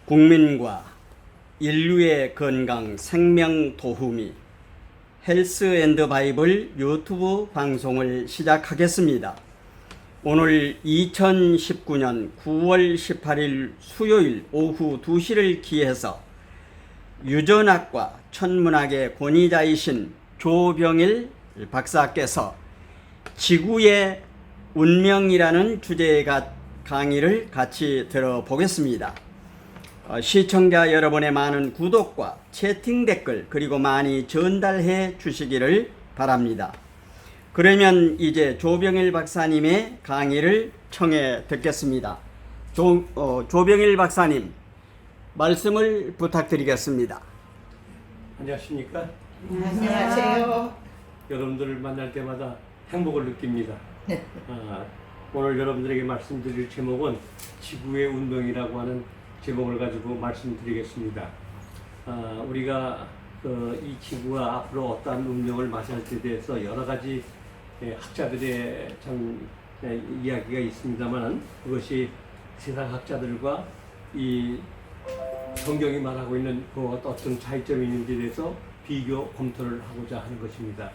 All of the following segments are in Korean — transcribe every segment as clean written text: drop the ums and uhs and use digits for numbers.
국민과 인류의 건강 생명 도우미 헬스 앤드 바이블 유튜브 방송을 시작하겠습니다. 오늘 2019년 9월 18일 수요일 오후 2시를 기해서 유전학과 천문학의 권위자이신 조병일 박사께서 지구의 운명이라는 주제의 강의를 같이 들어보겠습니다. 시청자 여러분의 많은 구독과 채팅 댓글 그리고 많이 전달해 주시기를 바랍니다. 그러면 이제 조병일 박사님의 강의를 청해 듣겠습니다. 조병일 박사님 말씀을 부탁드리겠습니다. 안녕하십니까? 안녕하세요. 여러분들을 만날 때마다 행복을 느낍니다. 오늘 여러분들에게 말씀드릴 제목은 지구의 운명이라고 하는 제목을 가지고 말씀드리겠습니다. 우리가 이 지구가 앞으로 어떠한 운명을 맞이할 때 대해서 여러 가지 학자들의 참 이야기가 있습니다만 그것이 세상 학자들과 이 성경이 말하고 있는 그 어떤 차이점이 있는지에 대해서 비교 검토를 하고자 하는 것입니다.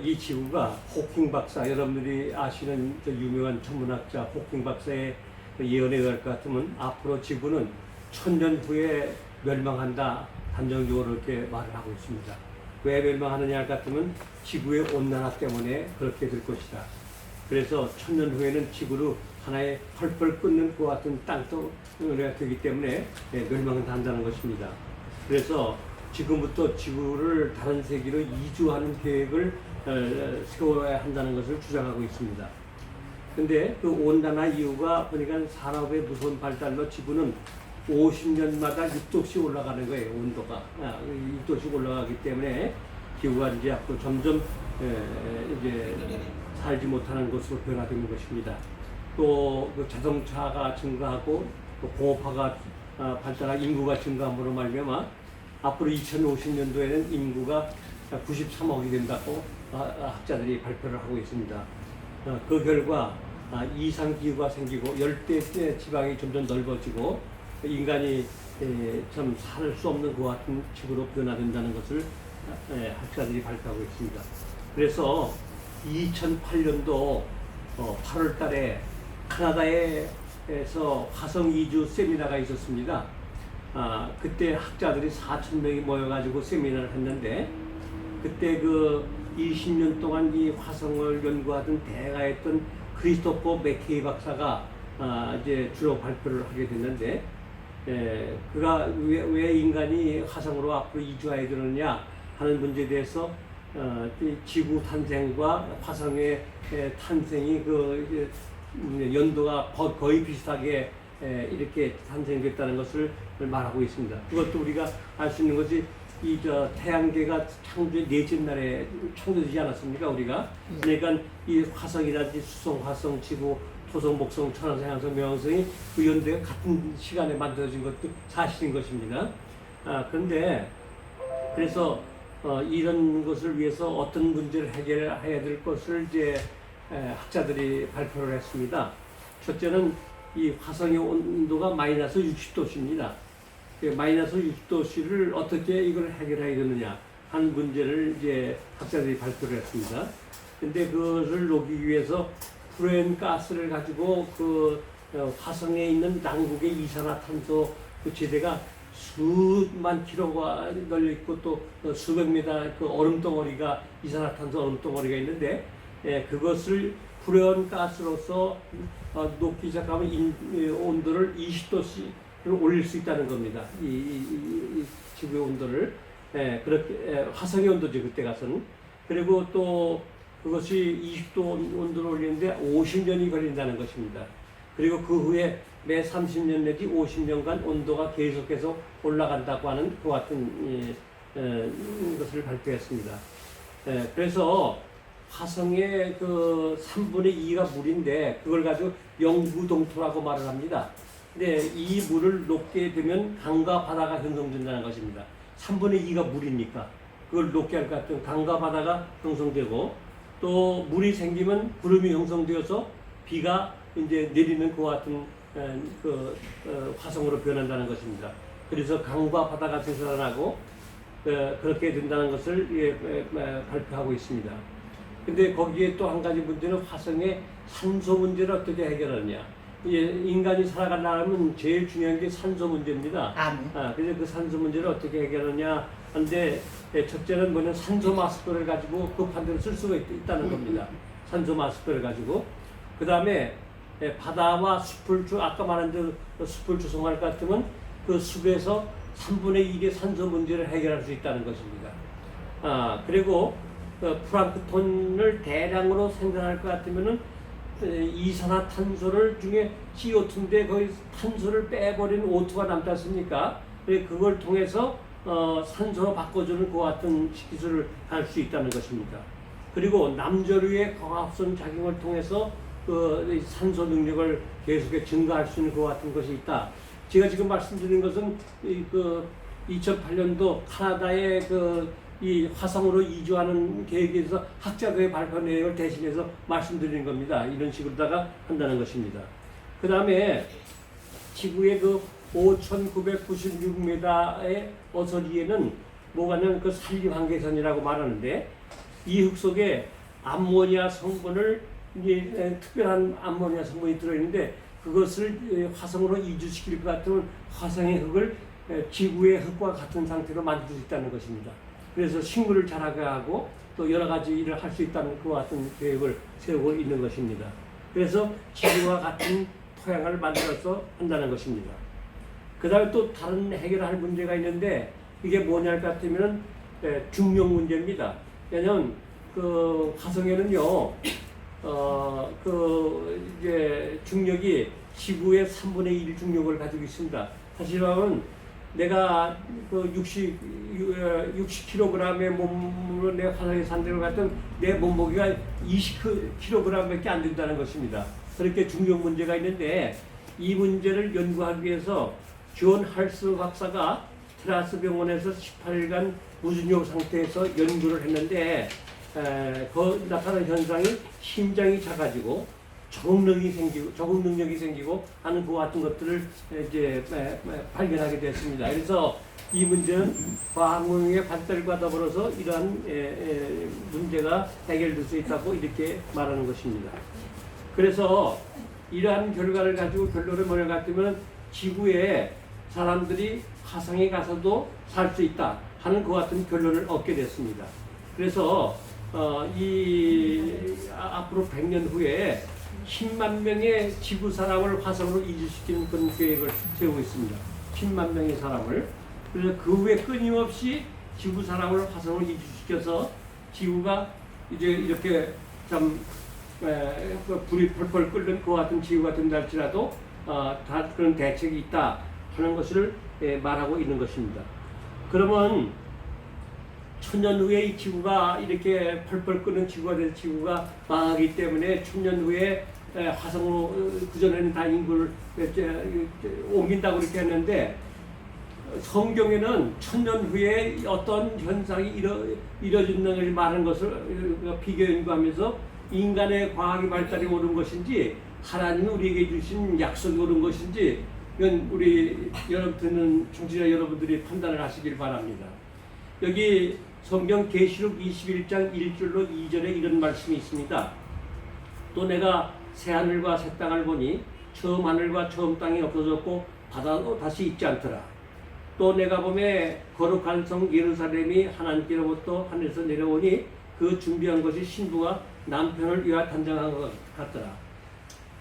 이 지구가 호킹 박사, 여러분들이 아시는 유명한 천문학자 호킹 박사의 예언에 의할 것 같으면 앞으로 지구는 1000년 후에 멸망한다, 단정적으로 이렇게 말을 하고 있습니다. 왜 멸망하느냐 할 것 같으면 지구의 온난화 때문에 그렇게 될 것이다. 그래서 1000년 후에는 지구를 하나의 펄펄 끓는 것 같은 땅덩어리가 되기 때문에 멸망은 한다는 것입니다. 그래서 지금부터 지구를 다른 세계로 이주하는 계획을 세워야 한다는 것을 주장하고 있습니다. 근데 그 온난화 이유가 보니까 산업의 무서운 발달로 지구는 50년마다 6도씩 올라가는 거예요. 온도가 6도씩 올라가기 때문에 지구가 이제 앞으로 점점 이제 살지 못하는 것으로 변화되는 것입니다. 또 그 자동차가 증가하고 또 공업화가 발달하고 인구가 증가함으로 말미암아 앞으로 2050년도에는 인구가 93억이 된다고 학자들이 발표를 하고 있습니다. 그 결과 이상기후가 생기고 열대 지방이 점점 넓어지고 인간이 참 살 수 없는 것 같은 지구로 변화된다는 것을 학자들이 발표하고 있습니다. 그래서 2008년도 8월 달에 카나다에서 화성 이주 세미나가 있었습니다. 그때 학자들이 4,000명이 모여가지고 세미나를 했는데 그때 그 20년 동안 이 화성을 연구하던 대가였던 크리스토퍼 맥케이 박사가 이제 주로 발표를 하게 됐는데 그가 왜 인간이 화성으로 앞으로 이주해야 되느냐 하는 문제에 대해서 지구 탄생과 화성의 탄생이 그 연도가 거의 비슷하게 이렇게 탄생됐다는 것을 말하고 있습니다. 그것도 우리가 알 수 있는 것이 태양계가 창조의 넷째 날에 창조되지 않았습니까? 우리가 그러니까 이 화성이라든지 수성, 화성, 지구, 토성, 목성, 천왕성, 향성, 명왕성이 그 연도가 같은 시간에 만들어진 것도 사실인 것입니다. 그런데 그래서 이런 것을 위해서 어떤 문제를 해결해야 될 것을 이제 학자들이 발표를 했습니다. 첫째는 이 화성의 온도가 마이너스 60도씨입니다. 마이너스 60도씨를 어떻게 이걸 해결해야 되느냐 하는 문제를 이제 학자들이 발표를 했습니다. 근데 그것을 녹이기 위해서 프루엔 가스를 가지고 그 화성에 있는 남극의 이산화탄소 그 지대가 수만 킬로가 널려 있고 또 수백 미터 그 얼음덩어리가 이산화탄소 얼음덩어리가 있는데 그것을 프루엔 가스로서 녹기 시작하면 온도를 20도씩을 올릴 수 있다는 겁니다. 이 지구의 온도를 그렇게 화성의 온도죠 그때 가서는. 그리고 또 그것이 20도 온도를 올리는데 50년이 걸린다는 것입니다. 그리고 그 후에 매 30년 내지 50년간 온도가 계속해서 올라간다고 하는 그 같은 것을 발표했습니다. 그래서 화성의 그 3분의 2가 물인데 그걸 가지고 영구동토라고 말을 합니다. 근데 이 물을 녹게 되면 강과 바다가 형성된다는 것입니다. 3분의 2가 물이니까 그걸 녹게 할 것 같은 강과 바다가 형성되고 또 물이 생기면 구름이 형성되어서 비가 이제 내리는 그 같은 화성으로 변한다는 것입니다. 그래서 강과 바다가 되살아나고 그렇게 된다는 것을 발표하고 있습니다. 근데 거기에 또 한 가지 문제는 화성의 산소 문제를 어떻게 해결하느냐. 인간이 살아가려면 제일 중요한 게 산소 문제입니다. 그래서 그 산소 문제를 어떻게 해결하느냐 하는데 첫째는 뭐냐면 산소 마스크를 가지고 급한 대로 쓸 수가 있다는 겁니다. 산소 마스크를 가지고. 그 다음에 바다와 숲을 아까 말한 대로 숲을 조성할 것 같으면 그 숲에서 3분의 1의 산소 문제를 해결할 수 있다는 것입니다. 그리고 플랑크톤을 대량으로 생산할 것 같으면은 이산화탄소를 중에 CO2인데 거의 탄소를 빼버린 O2가 남지 않습니까? 그걸 통해서 산소로 바꿔주는 그 같은 기술을 할 수 있다는 것입니다. 그리고 남조류의 광합성 작용을 통해서 그 산소 능력을 계속해 증가할 수 있는 그 같은 것이 있다. 제가 지금 말씀드린 것은 그 2008년도 카나다의 이 화성으로 이주하는 계획에서 학자들의 발표 내용을 대신해서 말씀드리는 겁니다. 이런 식으로다가 한다는 것입니다. 그 다음에 지구의 그 5,996m의 어서리에는 뭐가냐면 그 산림환경선이라고 말하는데 이 흙 속에 암모니아 성분을 특별한 암모니아 성분이 들어있는데 그것을 화성으로 이주시킬 것 같으면 화성의 흙을 지구의 흙과 같은 상태로 만들 수 있다는 것입니다. 그래서 식물을 자라게 하고 또 여러 가지 일을 할 수 있다는 그 같은 계획을 세우고 있는 것입니다. 그래서 지구와 같은 토양을 만들어서 한다는 것입니다. 그 다음에 또 다른 해결할 문제가 있는데 이게 뭐냐 할 것 같으면 중력 문제입니다. 왜냐면 그 화성에는요, 이제 중력이 지구의 3분의 1 중력을 가지고 있습니다. 사실 말하면 내가 그 60kg의 몸으로 내 화성에 산다고 갔던 내 몸무게가 20kg밖에 안 된다는 것입니다. 그렇게 중력 문제가 있는데 이 문제를 연구하기 위해서 존 할스 박사가 트라스 병원에서 18일간 무중력 상태에서 연구를 했는데 나타난 현상이 심장이 작아지고 적응 능력이 생기고 하는 그 같은 것들을 이제 발견하게 됐습니다. 그래서 이 문제는 과학문명의 발달과 더불어서 이러한 문제가 해결될 수 있다고 이렇게 말하는 것입니다. 그래서 이러한 결과를 가지고 결론을 뭐냐 같으면 지구에 사람들이 화성에 가서도 살 수 있다 하는 그 같은 결론을 얻게 됐습니다. 그래서 앞으로 100년 후에 10만 명의 지구 사람을 화성으로 이주시키는 그런 계획을 세우고 있습니다. 10만 명의 사람을. 그래서 그 후에 끊임없이 지구 사람을 화성으로 이주시켜서 지구가 이제 이렇게 좀 불이 펄펄 끓는 그 같은 지구가 된다 할지라도 다 그런 대책이 있다 하는 것을 말하고 있는 것입니다. 그러면 천년 후에 이 지구가 이렇게 펄펄 끓는 지구가 될 지구가 망하기 때문에 천년 후에 화성으로 그전에는 다 인구를 옮긴다고 그렇게 했는데 성경에는 천년 후에 어떤 현상이 이뤄진다는 말하는 것을 비교 연구하면서 인간의 과학의 발달이 옳은 것인지 하나님이 우리에게 주신 약속이 옳은 것인지 이건 우리 여러분 청취자 여러분들이 판단을 하시길 바랍니다. 여기 성경 계시록 21장 1절로 2절에 이런 말씀이 있습니다. 또 내가 새 하늘과 새 땅을 보니 처음 하늘과 처음 땅이 없어졌고 바다도 다시 있지 않더라. 또 내가 보매 거룩한 성 예루살렘이 하나님께로부터 하늘에서 내려오니 그 준비한 것이 신부가 남편을 위하여 단장한 것 같더라.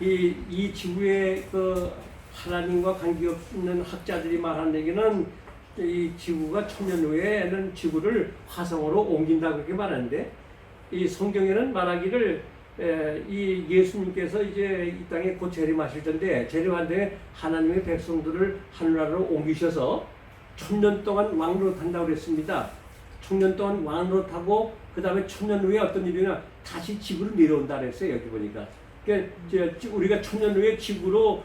이 지구의 그 하나님과 관계없는 학자들이 말하는 얘기는 이 지구가 천년 후에는 지구를 화성으로 옮긴다고 그렇게 말하는데 이 성경에는 말하기를 이 예수님께서 이제 이 땅에 곧 재림하실 텐데 재림할 때 하나님의 백성들을 하늘나라로 옮기셔서 천년 동안 왕노릇한다고 그랬습니다. 천년 동안 왕노릇하고 그 다음에 천년 후에 어떤 일이냐 다시 지구로 내려온다 그랬어요. 여기 보니까. 그러니까 우리가 천년 후에 지구에서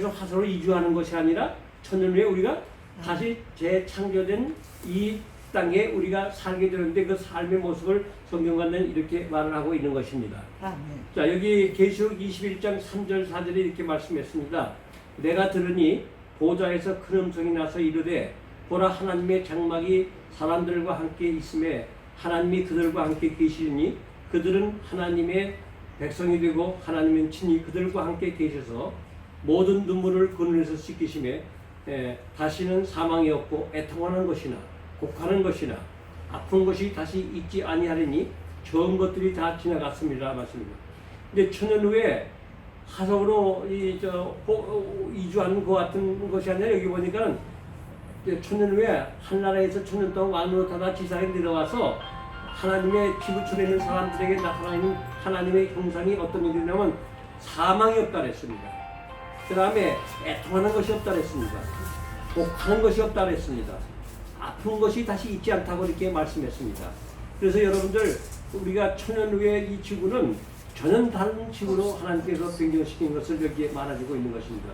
화성으로 이주하는 것이 아니라 천년 후에 우리가 다시 재창조된 이 땅에 우리가 살게 되는데 그 삶의 모습을 성경과는 이렇게 말을 하고 있는 것입니다. 아멘. 자, 여기 계시록 21장 3절 4절에 이렇게 말씀했습니다. 내가 들으니 보좌에서 큰 음성이 나서 이르되 보라 하나님의 장막이 사람들과 함께 있음에 하나님이 그들과 함께 계시니 그들은 하나님의 백성이 되고 하나님은 친히 그들과 함께 계셔서 모든 눈물을 그 눈에서 씻기심에 다시는 사망이 없고 애통하는 것이나 곡하는 것이나 아픈 것이 다시 있지 아니하리니 좋은 것들이 다 지나갔습니다. 맞습니다. 근데 천년 후에 화성으로 이주하는 것 같은 것이 아니라 여기 보니까 천년 후에 한나라에서 천년 동안 왕으로 타다 지상에 내려와서 하나님의 지구촌에 있는 사람들에게 나타나는 하나님의 형상이 어떤 일이냐면 사망이 없다 그랬습니다. 그 다음에 애통하는 것이 없다 그랬습니다. 곡하는 것이 없다 그랬습니다. 아픈 것이 다시 있지 않다고 이렇게 말씀했습니다. 그래서 여러분들 우리가 천년 후에 이 지구는 전혀 다른 지구로 하나님께서 변경시킨 것을 여기에 말해주고 있는 것입니다.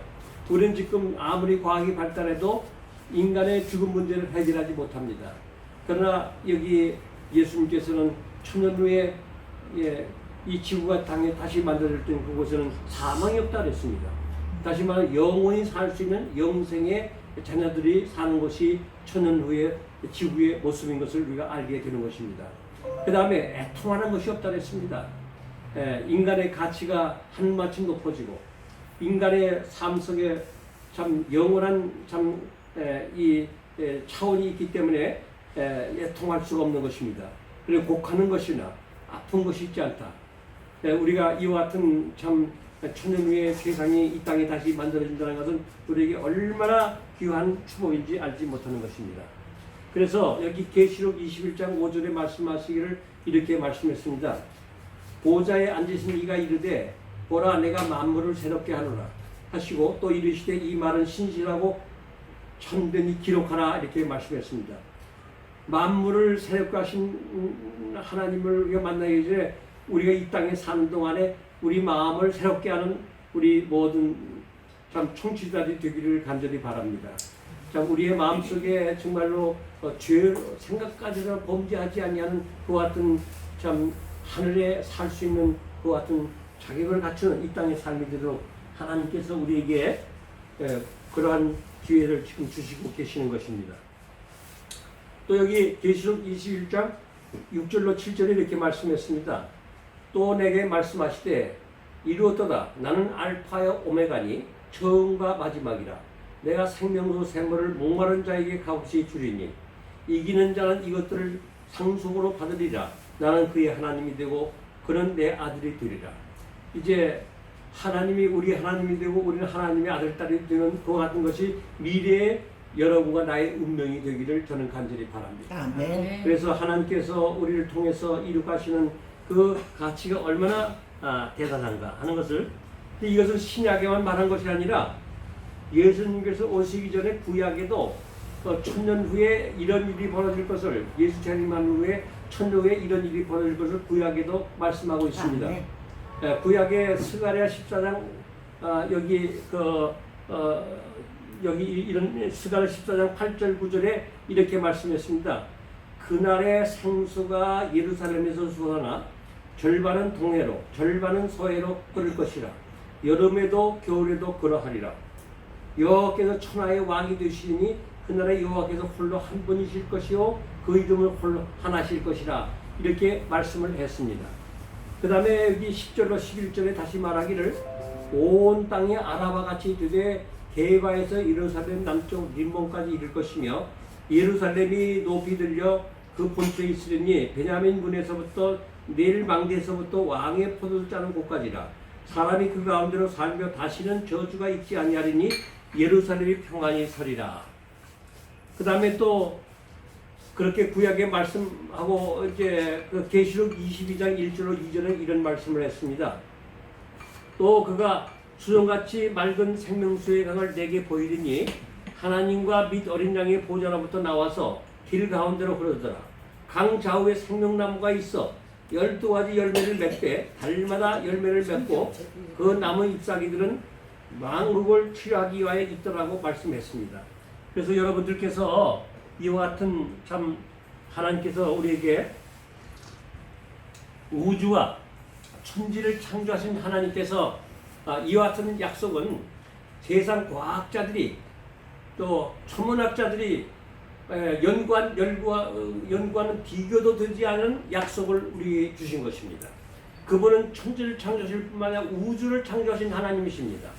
우리는 지금 아무리 과학이 발달해도 인간의 죽음 문제를 해결하지 못합니다. 그러나 여기 예수님께서는 천년 후에 이 지구가 당에 다시 만들어질 때 그곳에는 사망이 없다 그랬습니다. 다시 말하면 영원히 살 수 있는 영생의 자녀들이 사는 것이 천년 후에 지구의 모습인 것을 우리가 알게 되는 것입니다. 그 다음에 애통하는 것이 없다 그랬습니다. 인간의 가치가 한마침 높아지고 인간의 삶 속에 참 영원한 이 차원이 있기 때문에 애통할 수가 없는 것입니다. 그리고 곡하는 것이나 아픈 것이 있지 않다. 우리가 이와 같은 참 천년 후에 세상이 이 땅에 다시 만들어진다는 것은 우리에게 얼마나 귀한 축복인지 알지 못하는 것입니다. 그래서 여기 계시록 21장 5절에 말씀하시기를 이렇게 말씀했습니다. 보좌에 앉으신 이가 이르되 보라 내가 만물을 새롭게 하노라 하시고 또 이르시되 이 말은 신실하고 참되니 기록하라 이렇게 말씀했습니다. 만물을 새롭게 하신 하나님을 우리가 만나기 전에 우리가 이 땅에 사는 동안에 우리 마음을 새롭게 하는 우리 모든 참 청취자들이 되기를 간절히 바랍니다. 참 우리의 마음속에 정말로 죄 생각까지는 범죄하지 아니하는 그와 같은 참 하늘에 살 수 있는 그와 같은 자격을 갖추는 이 땅의 삶이 되도록 하나님께서 우리에게 그러한 기회를 지금 주시고 계시는 것입니다. 또 여기 계시록 21장 6절로 7절에 이렇게 말씀했습니다. 또 내게 말씀하시되 이루었도다 나는 알파여 오메가니 처음과 마지막이라 내가 생명수 샘물을 목마른 자에게 값없이 주리니 이기는 자는 이것들을 상속으로 받으리라 나는 그의 하나님이 되고 그는 내 아들이 되리라. 이제 하나님이 우리 하나님이 되고 우리는 하나님의 아들 딸이 되는 그와 같은 것이 미래의 여러분과 나의 운명이 되기를 저는 간절히 바랍니다. 아멘. 그래서 하나님께서 우리를 통해서 이룩하시는 그 가치가 얼마나 대단한가 하는 것을 이것은 신약에만 말한 것이 아니라 예수님께서 오시기 전에 구약에도 천년 후에 이런 일이 벌어질 것을 예수 재림한 후에 천년 후에 이런 일이 벌어질 것을 구약에도 말씀하고 있습니다. 구약의 스가랴 14장 여기 이런 스가랴 14장 8절 9절에 이렇게 말씀했습니다. 그날의 생수가 예루살렘에서 솟아나 절반은 동해로 절반은 서해로 흐를 것이라. 여름에도 겨울에도 그러하리라. 여호와께서 천하의 왕이 되시니 그날에 여호와께서 홀로 한 분이실 것이요 그 이름을 홀로 하나실 것이라. 이렇게 말씀을 했습니다. 그 다음에 여기 10절로 11절에 다시 말하기를 온 땅이 아라바 같이 되되 게바에서 예루살렘 남쪽 림몬까지 이를 것이며 예루살렘이 높이 들려 그 본처에 있으리니 베냐민 문에서부터 내일 망대에서부터 왕의 포도주 짜는 곳까지라. 사람이 그 가운데로 살며 다시는 저주가 있지 아니하리니 예루살렘이 평안히 서리라. 그 다음에 또 그렇게 구약에 말씀하고 이제 그 계시록 22장 1절로 2절에 이런 말씀을 했습니다. 또 그가 수정같이 맑은 생명수의 강을 내게 보이리니 하나님과 및 어린 양의 보좌로부터 나와서 길 가운데로 흐르더라. 강 좌우에 생명나무가 있어 12가지 열매를 맺되 달마다 열매를 맺고 그 나무 잎사귀들은 만국을 치유하기 위하여 있더라고 말씀했습니다. 그래서 여러분들께서 이와 같은 참 하나님께서 우리에게 우주와 천지를 창조하신 하나님께서 이와 같은 약속은 세상 과학자들이 또 천문학자들이 연구와는 비교도 되지 않은 약속을 우리에게 주신 것입니다. 그분은 천지를 창조하실 뿐만 아니라 우주를 창조하신 하나님이십니다.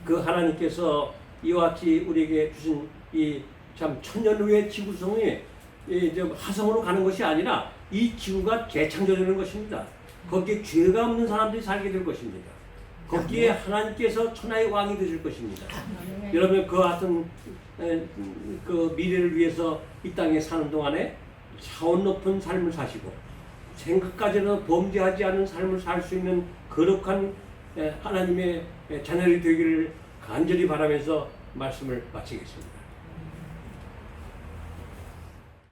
그 하나님께서 이와 같이 우리에게 주신 이 참 천년 후의 지구성이 화성으로 가는 것이 아니라 이 지구가 재창조되는 것입니다. 거기에 죄가 없는 사람들이 살게 될 것입니다. 거기에 하나님께서 천하의 왕이 되실 것입니다. 여러분 그 같은 그 미래를 위해서 이 땅에 사는 동안에 차원 높은 삶을 사시고 생각까지는 범죄하지 않은 삶을 살 수 있는 거룩한 하나님의 자녀들이 되기를 간절히 바라면서 말씀을 마치겠습니다.